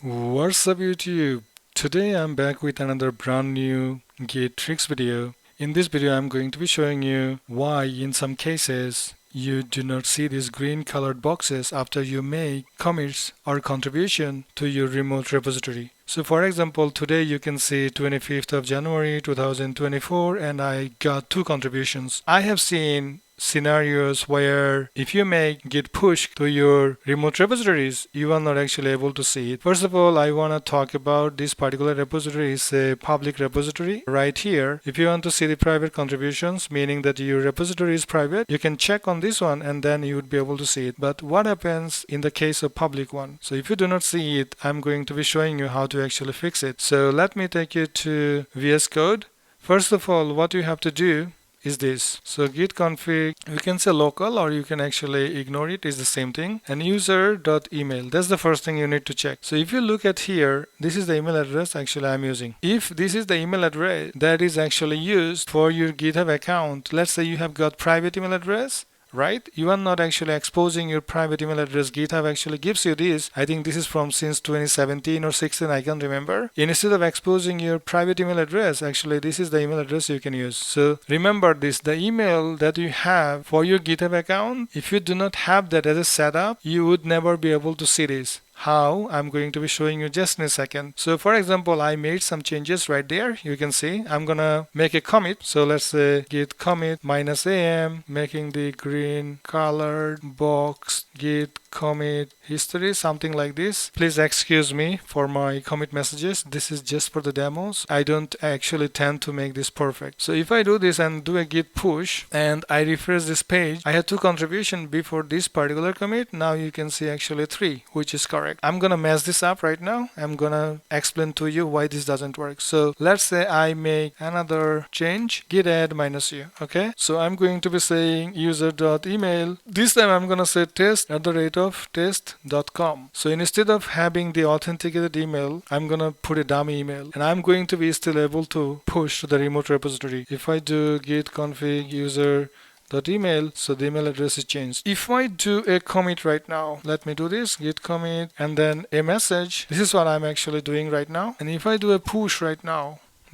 What's up YouTube? Today I'm back with another brand new Git tricks video. In this video I'm going to be showing you why in some cases you do not see these green colored boxes after you make commits or contribution to your remote repository. So for example, today you can see 25th of January 2024 and I got 2 contributions. I have seen scenarios where if you make git push to your remote repositories, you are not actually able to see it. First of all, I want to talk about this particular repository is a public repository right here. If you want to see the private contributions, meaning that your repository is private, you can check on this one and then you would be able to see it. But what happens in the case of public one? So if you do not see it, I'm going to be showing you how to actually fix it. So let me take you to VS Code. First of all, what you have to do is this. So git config, you can say local or you can actually ignore it, is the same thing. And user.email, that's the first thing you need to check. So if you look at here, this is the email address actually I'm using. If this is the email address that is actually used for your GitHub account, let's say you have got private email address, right? You are not actually exposing your private email address. GitHub actually gives you this. I think this is from since 2017 or 16, I can't remember. Instead of exposing your private email address, actually this is the email address you can use. So remember this, the email that you have for your GitHub account, if you do not have that as a setup, you would never be able to see this. How? I'm going to be showing you just in a second. So for example, I made some changes right there. You can see I'm gonna make a commit. So let's say git commit -am, making the green colored box git commit history, something like this. Please excuse me for my commit messages. This is just for the demos. I don't actually tend to make this perfect. So if I do this and do a git push and I refresh this page, I had 2 contributions before this particular commit. Now you can see actually 3, which is correct. I'm gonna mess this up right now. I'm gonna explain to you why this doesn't work. So let's say I make another change, git add -u. Okay, so I'm going to be saying user.email. This time I'm gonna say test@test.com. So instead of having the authenticated email, I'm gonna put a dummy email and I'm going to be still able to push to the remote repository. If I do git config user.email, so the email address is changed. If I do a commit right now, let me do this, git commit and then a message. This is what I'm actually doing right now. And if I do a push right now,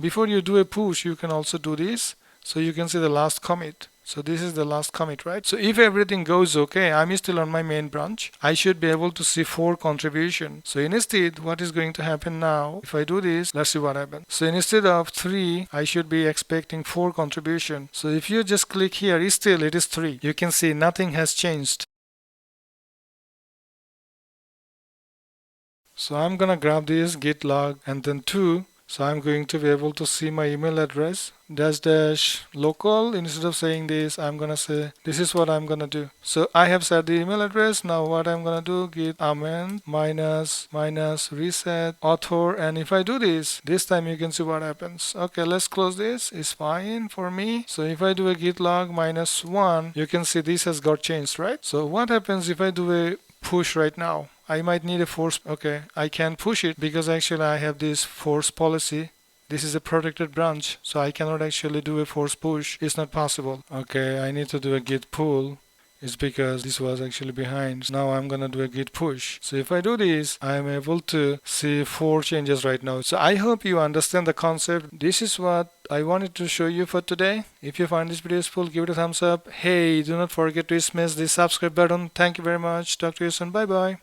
before you do a push, you can also do this. So you can see the last commit. So this is the last commit, right? So if everything goes okay, I'm still on my main branch. I should be able to see 4 contributions. So instead, what is going to happen now? If I do this, let's see what happens. So instead of 3, I should be expecting 4 contributions. So if you just click here, still it is 3. You can see nothing has changed. So I'm gonna grab this git log and then 2. So I'm going to be able to see my email address --local. Instead of saying this, I'm gonna say this is what I'm gonna do. So I have set the email address. Now what I'm gonna do, git amend -reset author, and if I do this time you can see what happens. Okay, let's close this. It's fine for me. So if I do a git log -1, you can see this has got changed, right? So what happens if I do a push right now? I might need a force. Okay, I can't push it because actually I have this force policy. This is a protected branch, so I cannot actually do a force push. It's not possible. Okay, I need to do a git pull. It's because this was actually behind. Now I'm gonna do a git push. So if I do this, I'm able to see 4 changes right now. So I hope you understand the concept. This is what I wanted to show you for today. If you find this video useful, give it a thumbs up. Hey, do not forget to smash the subscribe button. Thank you very much. Talk to you soon. Bye bye.